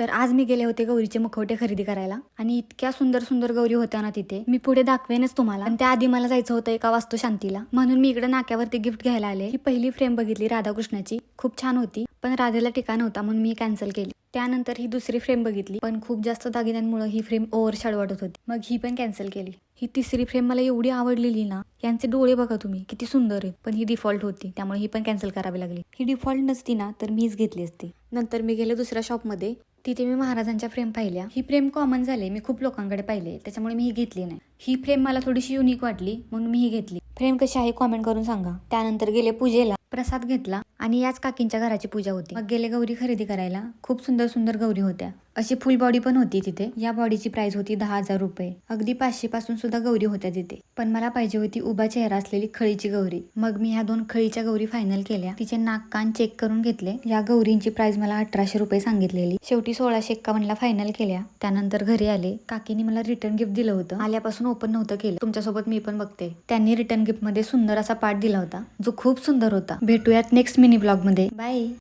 तर आज मी गेले होते गौरीचे मुखवटे खरेदी करायला आणि इतक्या सुंदर सुंदर गौरी होत्या ना तिथे. मी पुढे दाखवेनच तुम्हाला, पण त्याआधी मला जायचं होतं एका वास्तुशांतीला, म्हणून मी इकडे नाक्यावरती गिफ्ट घ्यायला आले. ही पहिली फ्रेम बघितली राधाकृष्णाची, खूप छान होती, पण राधेला ठिकाण होता म्हणून मी कॅन्सल केली. त्यानंतर ही दुसरी फ्रेम बघितली, पण खूप जास्त दागिन्यांमुळे ही फ्रेम ओव्हरशॅडो वाटत होती, मग ही पण कॅन्सल केली. ही तिसरी फ्रेम मला एवढी आवडलेली ना, यांचे डोळे बघा तुम्ही किती सुंदर आहेत, पण ही डिफॉल्ट होती त्यामुळे ही पण कॅन्सल करावी लागली. ही डिफॉल्ट नसती ना तर मीच घेतली असती. नंतर मी गेले दुसऱ्या शॉपमध्ये, तिथे मी महाराजांच्या फ्रेम पाहिल्या. ही फ्रेम कॉमन झाले, मी खूप लोकांकडे पाहिले त्याच्यामुळे मी ही घेतली नाही. ही फ्रेम मला थोडीशी युनिक वाटली म्हणून मी ही घेतली. फ्रेम कशी आहे कॉमेंट करून सांगा. त्यानंतर गेले पूजेला, प्रसाद घेतला आणि याच काकींच्या घराची पूजा होती. मग गेले गौरी खरेदी करायला. खूप सुंदर सुंदर गौरी होत्या, अशी फुल बॉडी पण होती तिथे. या बॉडीची प्राइस होती 10,000 रुपये. अगदी 500 पासून सुद्धा गौरी होत्या तिथे, पण मला पाहिजे होती उभा चेहरा असलेली खळीची गौरी. मग मी ह्या 2 खळीच्या गौरी फायनल केल्या. तिचे नाक कान चेक करून घेतले. या गौरींची प्राइस मला 1800 रुपये सांगितलेली. शेवटी 1651 ला फायनल केल्या. त्यानंतर घरी आले. काकीने मला रिटर्न गिफ्ट दिलं होतं. आल्यापासून ओपन नव्हतं केलं. तुमच्यासोबत मी पण बघते. त्यांनी रिटर्न गिफ्ट मध्ये सुंदर असा पार्ट दिला होता, जो खूप सुंदर होता. भेटूयात नेक्स्ट मिनी ब्लॉग मध्ये. बाय.